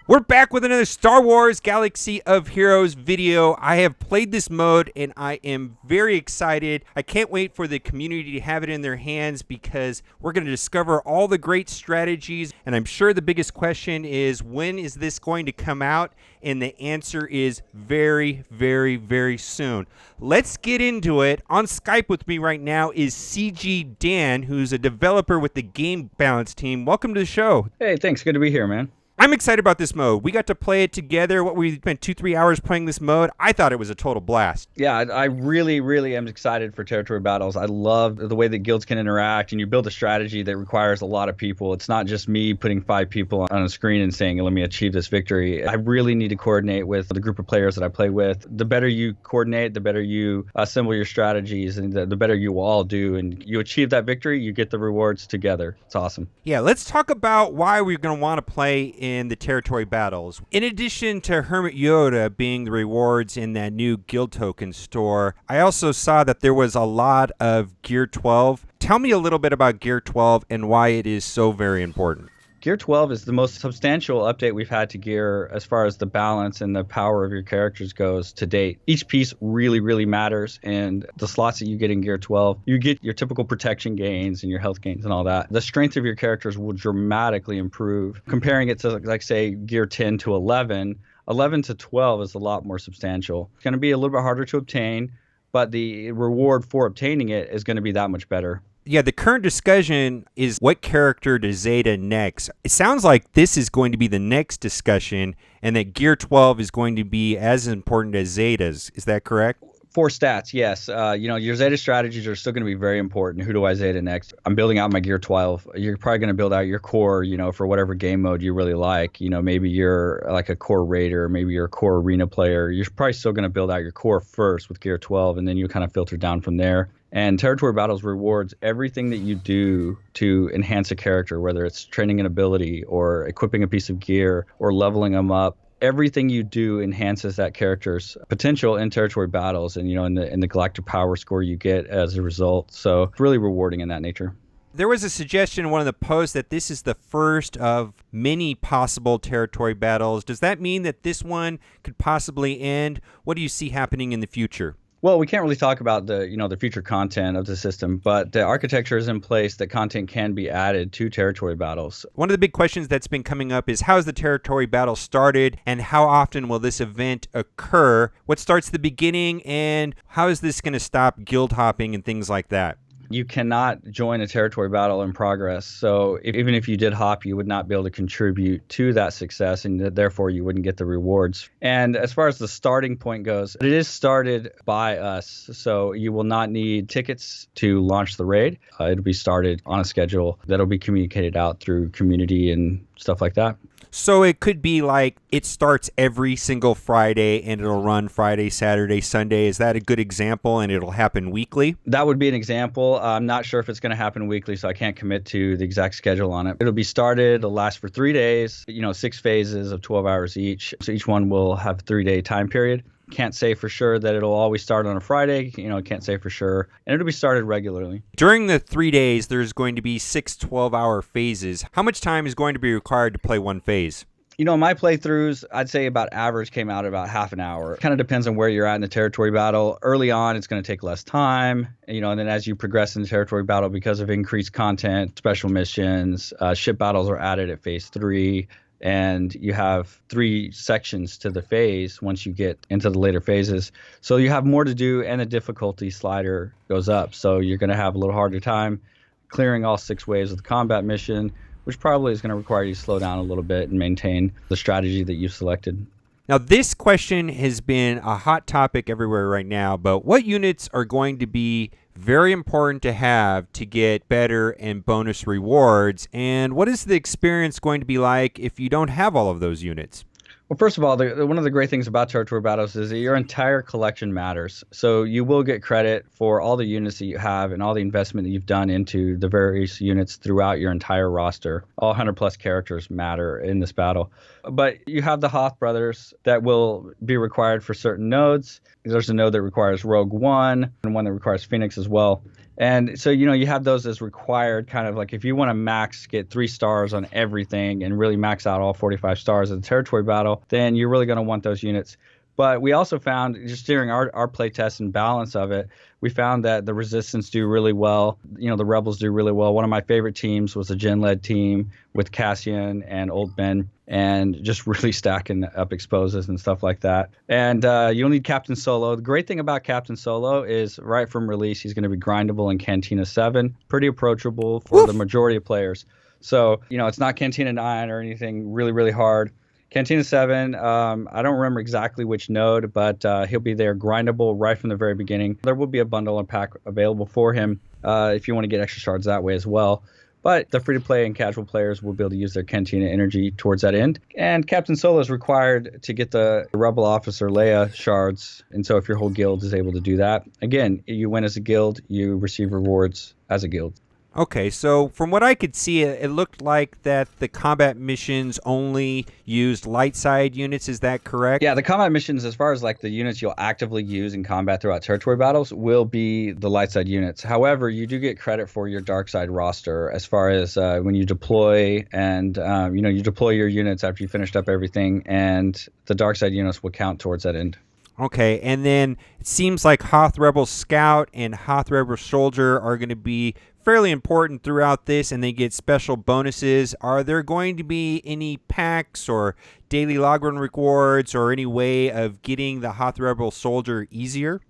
We're back with another Star Wars Galaxy of Heroes video. I have played this mode and I am very excited. I can't wait for the community to have it in their hands because we're going to discover all the great strategies. And I'm sure the biggest question is, when is this going to come out? And the answer is very, very, very soon. Let's get into it. On Skype with me right now is CG Dan, who's a developer with the Game Balance team. Welcome to the show. Hey, thanks. Good to be here, man. I'm excited about this mode. We got to play it together. We spent 2-3 hours playing this mode. I thought it was a total blast. Yeah, I really, really am excited for territory battles. I love the way that guilds can interact, and you build a strategy that requires a lot of people. It's not just me putting 5 people on a screen and saying, let me achieve this victory. I really need to coordinate with the group of players that I play with. The better you coordinate, the better you assemble your strategies, and the better you all do. And you achieve that victory, you get the rewards together. It's awesome. Yeah, let's talk about why we're going to want to play in the territory battles. In addition to Hermit Yoda being the rewards in that new guild token store, I also saw that there was a lot of Gear 12. Tell me a little bit about Gear 12 and why it is so very important. Gear 12 is the most substantial update we've had to Gear as far as the balance and the power of your characters goes to date. Each piece really, really matters, and the slots that you get in Gear 12, you get your typical protection gains and your health gains and all that. The strength of your characters will dramatically improve. Comparing it to, like, say, Gear 10 to 11, 11 to 12 is a lot more substantial. It's going to be a little bit harder to obtain, but the reward for obtaining it is going to be that much better. Yeah, the current discussion is what character does Zeta next. It sounds like this is going to be the next discussion and that Gear 12 is going to be as important as Zeta's. Is that correct? For stats, yes. Your Zeta strategies are still going to be very important. Who do I Zeta next? I'm building out my Gear 12. You're probably going to build out your core, for whatever game mode you really like. Maybe you're like a core raider, maybe you're a core arena player. You're probably still going to build out your core first with Gear 12, and then you kind of filter down from there. And Territory Battles rewards everything that you do to enhance a character, whether it's training an ability or equipping a piece of gear or leveling them up. Everything you do enhances that character's potential in Territory Battles and, in the Galactic Power score you get as a result. So it's really rewarding in that nature. There was a suggestion in one of the posts that this is the first of many possible territory battles. Does that mean that this one could possibly end? What do you see happening in the future? Well, we can't really talk about the future content of the system, but the architecture is in place that content can be added to territory battles. One of the big questions that's been coming up is, how is the territory battle started and how often will this event occur? What starts the beginning and how is this going to stop guild hopping and things like that? You cannot join a territory battle in progress. So even if you did hop, you would not be able to contribute to that success, and therefore you wouldn't get the rewards. And as far as the starting point goes, it is started by us. So you will not need tickets to launch the raid. It'll be started on a schedule that'll be communicated out through community and stuff like that. So it could be like it starts every single Friday and it'll run Friday, Saturday, Sunday. Is that a good example, and it'll happen weekly? That would be an example. I'm not sure if it's going to happen weekly, so I can't commit to the exact schedule on it. It'll be started. It'll last for 3 days, 6 phases of 12 hours each. So each one will have a 3-day time period. Can't say for sure that it'll always start on a Friday. Can't say for sure. And it'll be started regularly. During the 3 days, there's going to be 6 12-hour phases. How much time is going to be required to play one phase? My playthroughs, I'd say about average came out about half an hour. Kind of depends on where you're at in the territory battle. Early on, it's going to take less time, and then as you progress in the territory battle, because of increased content, special missions, ship battles are added at phase 3. And you have 3 sections to the phase once you get into the later phases. So you have more to do, and the difficulty slider goes up. So you're going to have a little harder time clearing all 6 waves of the combat mission, which probably is going to require you to slow down a little bit and maintain the strategy that you've selected. Now, this question has been a hot topic everywhere right now, but what units are going to be very important to have to get better and bonus rewards, and what is the experience going to be like if you don't have all of those units? Well, first of all, one of the great things about territory battles is that your entire collection matters. So you will get credit for all the units that you have and all the investment that you've done into the various units throughout your entire roster. All 100 plus characters matter in this battle. But you have the Hoth brothers that will be required for certain nodes. There's a node that requires Rogue One and one that requires Phoenix as well. And so, you have those as required, kind of like if you want to get 3 stars on everything and really max out all 45 stars of the territory battle, then you're really going to want those units. But we also found, just during our play test and balance of it, we found that the resistance do really well. The rebels do really well. One of my favorite teams was a gen-led team with Cassian and Old Ben, and just really stacking up exposes and stuff like that. And you'll need Captain Solo. The great thing about Captain Solo is right from release, he's going to be grindable in Cantina 7, pretty approachable for the majority of players. So, it's not Cantina 9 or anything really, really hard. Cantina 7, I don't remember exactly which node, but he'll be there grindable right from the very beginning. There will be a bundle and pack available for him if you want to get extra shards that way as well. But the free-to-play and casual players will be able to use their Cantina energy towards that end. And Captain Solo is required to get the Rebel Officer Leia shards. And so if your whole guild is able to do that, again, you win as a guild, you receive rewards as a guild. Okay, so from what I could see, it looked like that the combat missions only used light side units. Is that correct? Yeah, the combat missions, as far as like the units you'll actively use in combat throughout territory battles, will be the light side units. However, you do get credit for your dark side roster as far as when you deploy and, you deploy your units after you finished up everything, and the dark side units will count towards that end. Okay, and then it seems like Hoth Rebel Scout and Hoth Rebel Soldier are going to be fairly important throughout this, and they get special bonuses. Are there going to be any packs or daily logrun rewards or any way of getting the Hoth Rebel Soldier easier?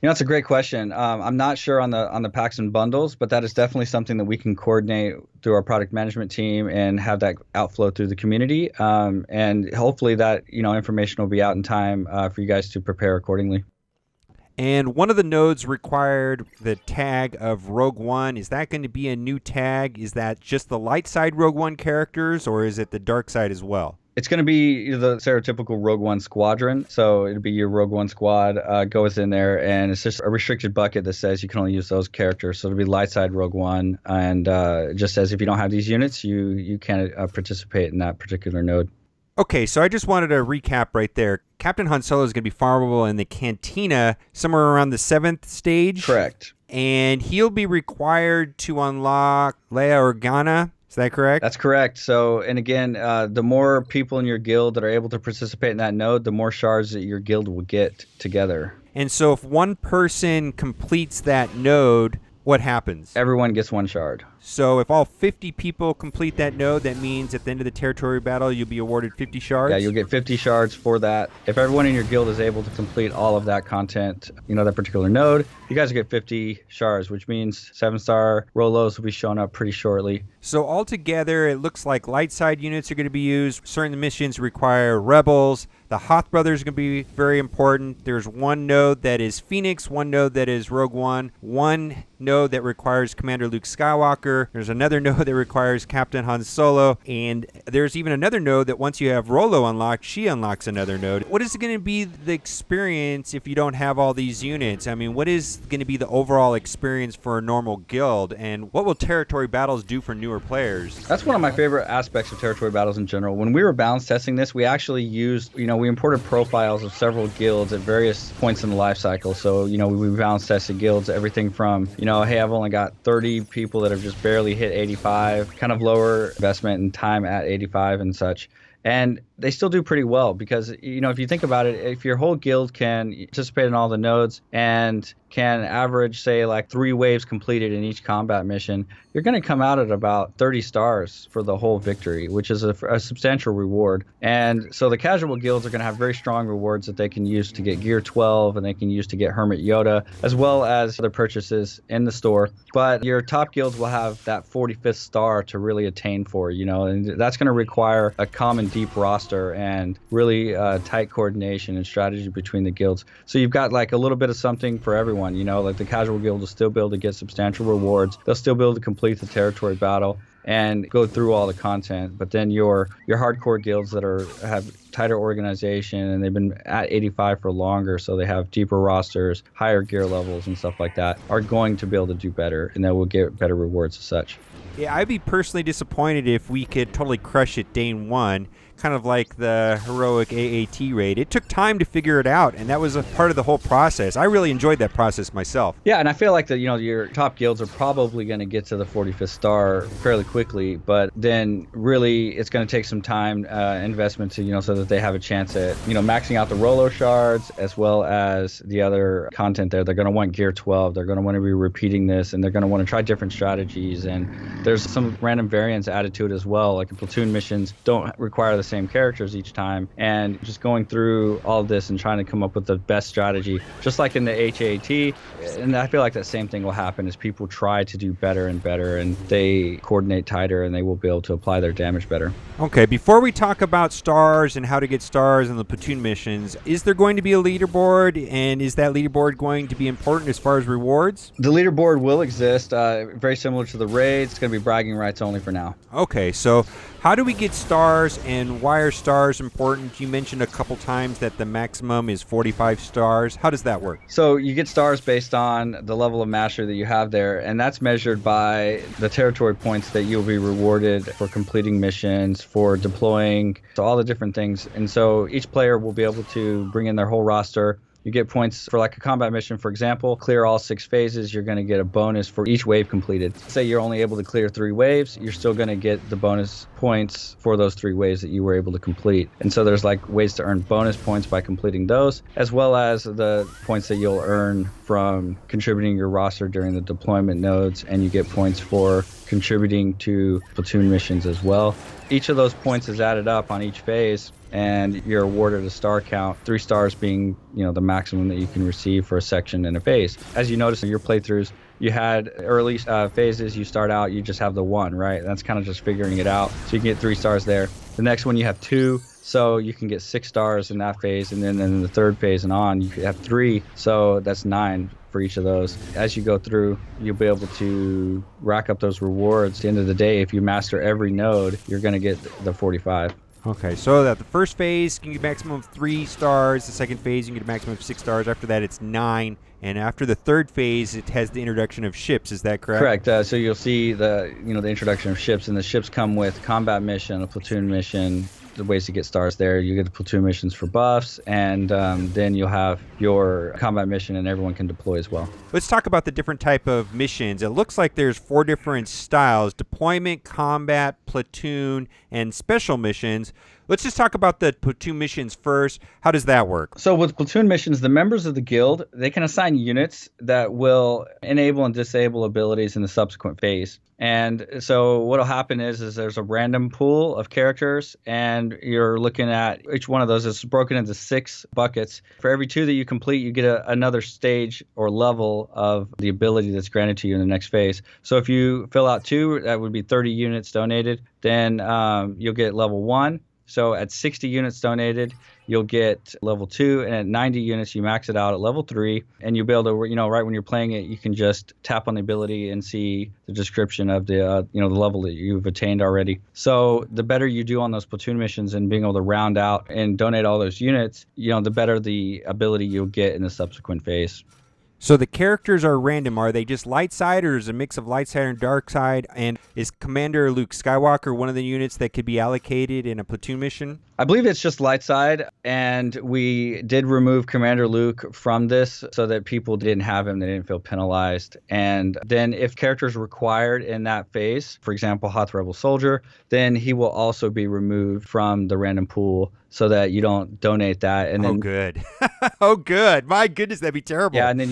That's a great question. I'm not sure on the packs and bundles, but that is definitely something that we can coordinate through our product management team and have that outflow through the community. And hopefully that information will be out in time for you guys to prepare accordingly. And one of the nodes required the tag of Rogue One. Is that going to be a new tag? Is that just the light side Rogue One characters, or is it the dark side as well? It's going to be the stereotypical Rogue One squadron. So it'll be your Rogue One squad goes in there, and it's just a restricted bucket that says you can only use those characters. So it'll be light side Rogue One, and just says if you don't have these units, you can't participate in that particular node. Okay, so I just wanted to recap right there. Captain Han Solo is going to be farmable in the Cantina somewhere around the 7th stage. Correct. And he'll be required to unlock Leia Organa. Is that correct? That's correct. So, and again, the more people in your guild that are able to participate in that node, the more shards that your guild will get together. And so if one person completes that node, what happens? Everyone gets 1 shard. So if all 50 people complete that node, that means at the end of the territory battle, you'll be awarded 50 shards? Yeah, you'll get 50 shards for that. If everyone in your guild is able to complete all of that content, that particular node, you guys will get 50 shards, which means 7-star Rolos will be showing up pretty shortly. So altogether, it looks like light side units are going to be used. Certain missions require rebels. The Hoth brothers are going to be very important. There's one node that is Phoenix, one node that is Rogue One, one node that requires Commander Luke Skywalker. There's another node that requires Captain Han Solo, and there's even another node that once you have Rolo unlocked, she unlocks another node. What is going to be the experience if you don't have all these units? I mean, what is going to be the overall experience for a normal guild, and what will territory battles do for newer players? That's one of my favorite aspects of territory battles in general. When we were balance testing this, we actually used, we imported profiles of several guilds at various points in the life cycle. So, we balance tested guilds, everything from, hey, I've only got 30 people that have just barely hit 85, kind of lower investment and time at 85 and such. And they still do pretty well because, if you think about it, if your whole guild can participate in all the nodes and can average, say, like 3 waves completed in each combat mission, you're going to come out at about 30 stars for the whole victory, which is a substantial reward. And so the casual guilds are going to have very strong rewards that they can use to get Gear 12 and they can use to get Hermit Yoda, as well as other purchases in the store. But your top guilds will have that 45th star to really attain for, and that's going to require a common deep roster and really tight coordination and strategy between the guilds. So you've got like a little bit of something for everyone. Like the casual guild will still be able to get substantial rewards. They'll still be able to complete the territory battle and go through all the content. But then your hardcore guilds that have tighter organization and they've been at 85 for longer, so they have deeper rosters, higher gear levels and stuff like that, are going to be able to do better, and they will get better rewards as such. Yeah, I'd be personally disappointed if we could totally crush it day one, kind of like the heroic AAT raid. It took time to figure it out, and that was a part of the whole process. I really enjoyed that process myself. Yeah, and I feel like that, your top guilds are probably going to get to the 45th star fairly quickly, but then really it's going to take some time investment to, so that they have a chance at, maxing out the Rolo shards as well as the other content there. They're going to want gear 12. They're going to want to be repeating this, and they're going to want to try different strategies, and there's some random variants added to it as well. Like the Platoon missions don't require the same characters each time, and just going through all of this and trying to come up with the best strategy, just like in the HAT. And I feel like that same thing will happen as people try to do better and better, and they coordinate tighter, and they will be able to apply their damage better. Okay, before we talk about stars and how to get stars in the Platoon missions, is there going to be a leaderboard, and is that leaderboard going to be important as far as rewards? The leaderboard will exist, very similar to the raids. It's going to be bragging rights only for now. Okay, so how do we get stars, and why are stars important? You mentioned a couple times that the maximum is 45 stars. How does that work? So you get stars based on the level of mastery that you have there, and that's measured by the territory points that you'll be rewarded for completing missions, for deploying, so all the different things. And so each player will be able to bring in their whole roster. You get points for like a combat mission, for example, clear all 6 phases, you're going to get a bonus for each wave completed. Say you're only able to clear 3 waves, you're still going to get the bonus points for those 3 waves that you were able to complete. And so there's like ways to earn bonus points by completing those, as well as the points that you'll earn from contributing your roster during the deployment nodes, and you get points for contributing to Platoon missions as well. Each of those points is added up on each phase, and you're awarded a star count, 3 stars being, the maximum that you can receive for a section in a phase. As you notice in your playthroughs, you had early phases, you start out, you just have the 1, right? That's kind of just figuring it out. So you can get 3 stars there. The next one you have 2, so you can get 6 stars in that phase, and then in the 3rd phase and on, you could have 3, so that's 9 for each of those. As you go through, you'll be able to rack up those rewards. At the end of the day, if you master every node, you're going to get the 45. Okay, so that the first phase, you can get a maximum of 3 stars. The second phase, you can get a maximum of 6 stars. After that, it's 9. And after the 3rd phase, it has the introduction of ships. Is that correct? Correct. So you'll see the introduction of ships, and the ships come with combat mission, a platoon mission, the ways to get stars there. You get the platoon missions for buffs, and then you'll have your combat mission, and everyone can deploy as well. Let's talk about the different type of missions. It looks like there's 4 different styles: deployment, combat, platoon, and special missions. Let's just talk about the platoon missions first. How does that work? So with platoon missions, the members of the guild, they can assign units that will enable and disable abilities in the subsequent phase. And so what'll happen is there's a random pool of characters, and you're looking at each one of those. It's broken into 6 buckets. For every 2 that you complete, you get another stage or level of the ability that's granted to you in the next phase. So if you fill out 2, that would be 30 units donated. Then you'll get level 1. So at 60 units donated, you'll get level 2, and at 90 units, you max it out at level 3, and you'll be able to, right when you're playing it, you can just tap on the ability and see the description of the, the level that you've attained already. So the better you do on those platoon missions and being able to round out and donate all those units, the better the ability you'll get in the subsequent phase. So the characters are random. Are they just light side, or is it a mix of light side and dark side? And is Commander Luke Skywalker one of the units that could be allocated in a platoon mission? I believe it's just light side, and we did remove Commander Luke from this so that people didn't have him, they didn't feel penalized. And then if characters required in that phase, for example, Hoth Rebel Soldier, then he will also be removed from the random pool so that you don't donate that. And then, oh, good. Oh, good. My goodness, that'd be terrible. Yeah, and then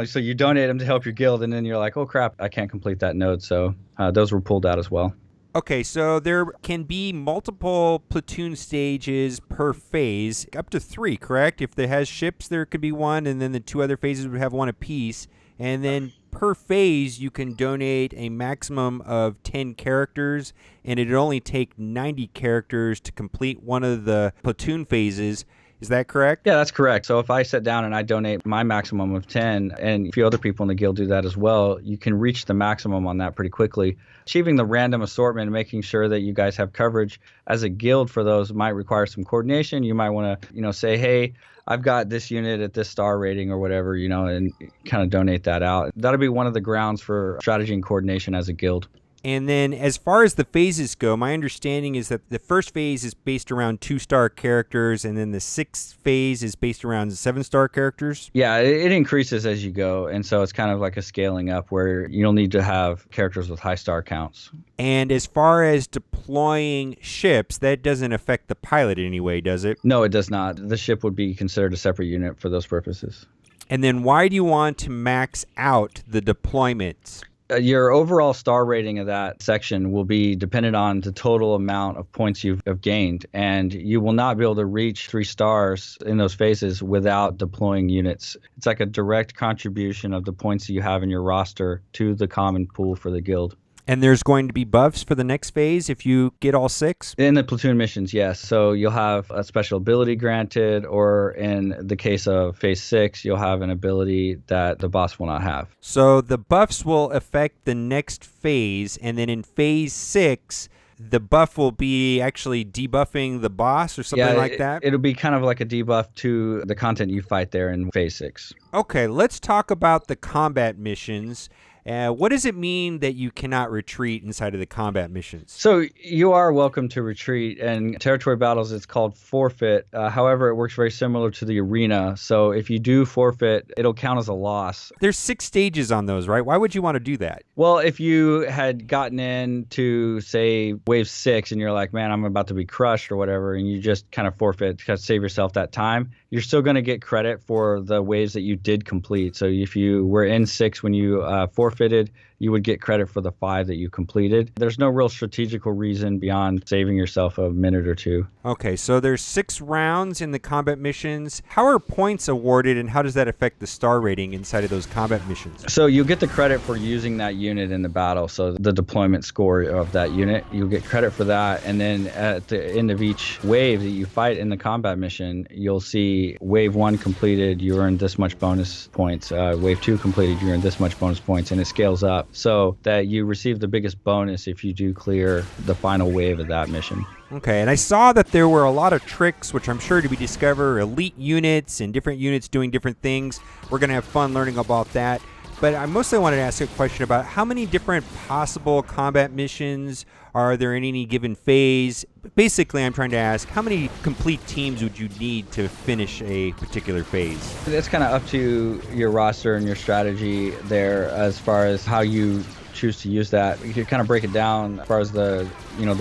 so you donate them to help your guild, and then you're like, oh crap, I can't complete that node. So those were pulled out as well. Okay, so there can be multiple platoon stages per phase, up to 3, correct? If there has ships, there could be 1, and then the 2 other phases would have 1 apiece. And then per phase, you can donate a maximum of 10 characters, and it'd only take 90 characters to complete one of the platoon phases. Is that correct? Yeah, that's correct. So if I sit down and I donate my maximum of 10, and a few other people in the guild do that as well, you can reach the maximum on that pretty quickly. Achieving the random assortment and making sure that you guys have coverage as a guild for those might require some coordination. You might want to, say, hey, I've got this unit at this star rating or whatever, and kind of donate that out. That'll be one of the grounds for strategy and coordination as a guild. And then as far as the phases go, my understanding is that the first phase is based around 2-star characters, and then the sixth phase is based around 7-star characters. Yeah, it increases as you go. And so it's kind of like a scaling up where you'll need to have characters with high star counts. And as far as deploying ships, that doesn't affect the pilot in any way, does it? No, it does not. The ship would be considered a separate unit for those purposes. And then why do you want to max out the deployments? Your overall star rating of that section will be dependent on the total amount of points you've gained, and you will not be able to reach 3 stars in those phases without deploying units. It's like a direct contribution of the points that you have in your roster to the common pool for the guild. And there's going to be buffs for the next phase if you get all 6? In the platoon missions, yes. So you'll have a special ability granted, or in the case of phase 6, you'll have an ability that the boss will not have. So the buffs will affect the next phase, and then in phase 6, the buff will be actually debuffing the boss or something like that? It'll be kind of like a debuff to the content you fight there in phase 6. Okay, let's talk about the combat missions. What does it mean that you cannot retreat inside of the combat missions? So you are welcome to retreat. And territory battles, it's called forfeit. However, it works very similar to the arena. So if you do forfeit, it'll count as a loss. There's 6 stages on those, right? Why would you want to do that? Well, if you had gotten into, say, wave 6 and you're like, man, I'm about to be crushed or whatever, and you just kind of forfeit to save yourself that time, you're still going to get credit for the waves that you did complete. So if you were in 6 when you forfeited, you would get credit for the 5 that you completed. There's no real strategical reason beyond saving yourself a minute or two. Okay, so there's 6 rounds in the combat missions. How are points awarded, and how does that affect the star rating inside of those combat missions? So you get the credit for using that unit in the battle. So the deployment score of that unit, you'll get credit for that. And then at the end of each wave that you fight in the combat mission, you'll see wave 1 completed, you earned this much bonus points. Wave 2 completed, you earned this much bonus points, and it scales up so that you receive the biggest bonus if you do clear the final wave of that mission. Okay, and I saw that there were a lot of tricks, which I'm sure to be discovered, elite units and different units doing different things. We're going to have fun learning about that. But I mostly wanted to ask a question about how many different possible combat missions are there in any given phase. Basically, I'm trying to ask, how many complete teams would you need to finish a particular phase? It's kind of up to your roster and your strategy there as far as how you choose to use that. You could kind of break it down as far as the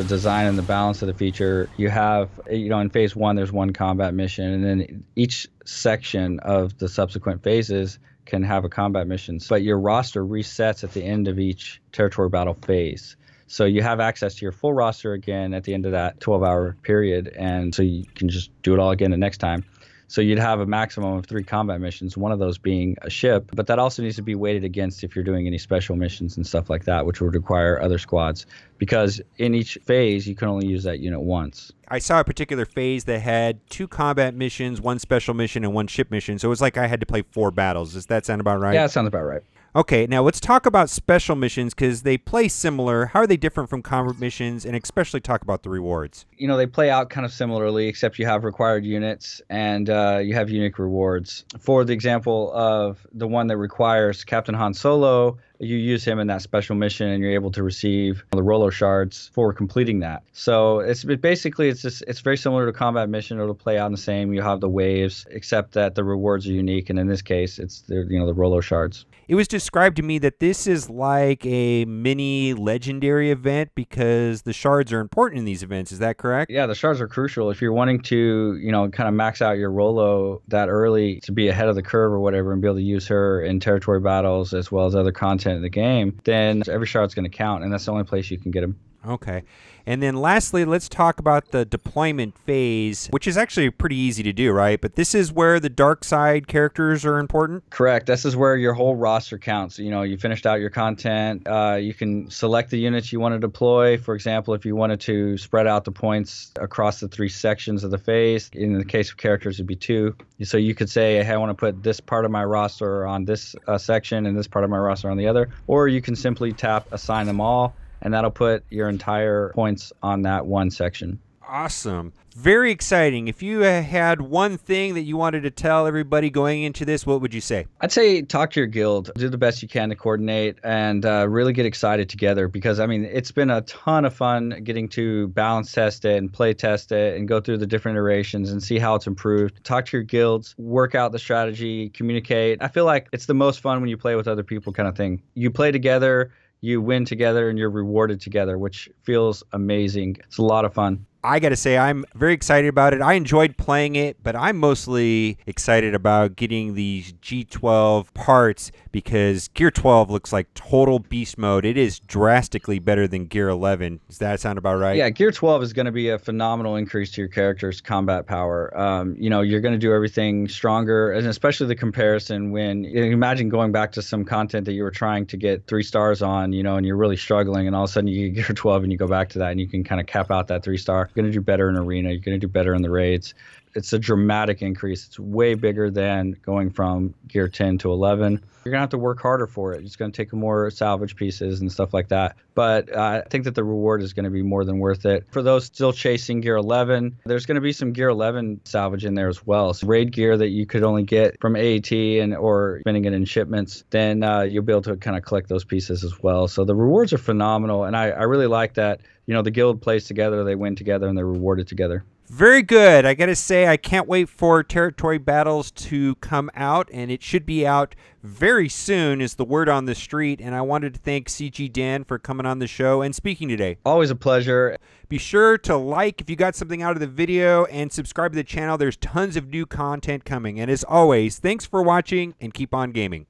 design and the balance of the feature. You have, in phase 1, there's 1 combat mission, and then each section of the subsequent phases can have a combat mission. But your roster resets at the end of each territory battle phase. So you have access to your full roster again at the end of that 12-hour period, and so you can just do it all again the next time. So you'd have a maximum of 3 combat missions, one of those being a ship, but that also needs to be weighted against if you're doing any special missions and stuff like that, which would require other squads, because in each phase, you can only use that unit once. I saw a particular phase that had 2 combat missions, 1 special mission, and 1 ship mission, so it was like I had to play 4 battles. Does that sound about right? Yeah, that sounds about right. Okay, now let's talk about special missions because they play similar. How are they different from combat missions, and especially talk about the rewards? They play out kind of similarly, except you have required units and you have unique rewards. For the example of the one that requires Captain Han Solo, you use him in that special mission and you're able to receive the Rolo shards for completing that. So it's very similar to combat mission. It'll play out the same. You have the waves, except that the rewards are unique, and in this case, it's the Rolo shards. It was described to me that this is like a mini legendary event because the shards are important in these events. Is that correct? Yeah, the shards are crucial. If you're wanting to, kind of max out your Rolo that early to be ahead of the curve or whatever and be able to use her in territory battles as well as other content in the game, then every shard's going to count, and that's the only place you can get them. Okay. And then lastly, let's talk about the deployment phase, which is actually pretty easy to do, right? But this is where the dark side characters are important? Correct. This is where your whole roster counts. You finished out your content. You can select the units you want to deploy. For example, if you wanted to spread out the points across the 3 sections of the phase, in the case of characters, it'd be 2. So you could say, hey, I want to put this part of my roster on this section and this part of my roster on the other. Or you can simply tap assign them all, and that'll put your entire points on that one section. Awesome. Very exciting. If you had one thing that you wanted to tell everybody going into this, what would you say? I'd say talk to your guild, do the best you can to coordinate, and really get excited together because, I mean, it's been a ton of fun getting to balance test it and play test it and go through the different iterations and see how it's improved. Talk to your guilds, work out the strategy, communicate. I feel like it's the most fun when you play with other people kind of thing. You play together, you win together, and you're rewarded together, which feels amazing. It's a lot of fun. I got to say, I'm very excited about it. I enjoyed playing it, but I'm mostly excited about getting these G12 parts because Gear 12 looks like total beast mode. It is drastically better than Gear 11. Does that sound about right? Yeah, Gear 12 is going to be a phenomenal increase to your character's combat power. You're going to do everything stronger, and especially the comparison when imagine going back to some content that you were trying to get 3 stars on, and you're really struggling, and all of a sudden you get Gear 12 and you go back to that and you can kind of cap out that 3-star. You're going to do better in arena. You're going to do better in the raids. It's a dramatic increase. It's way bigger than going from Gear 10 to 11. You're going to have to work harder for it. It's going to take more salvage pieces and stuff like that. But I think that the reward is going to be more than worth it. For those still chasing Gear 11, there's going to be some Gear 11 salvage in there as well. So raid gear that you could only get from AAT or spending it in shipments, then you'll be able to kind of collect those pieces as well. So the rewards are phenomenal. And I really like that, the guild plays together, they win together, and they're rewarded together. Very good. I got to say, I can't wait for Territory Battles to come out, and it should be out very soon is the word on the street. And I wanted to thank CG Dan for coming on the show and speaking today. Always a pleasure. Be sure to like if you got something out of the video and subscribe to the channel. There's tons of new content coming. And as always, thanks for watching and keep on gaming.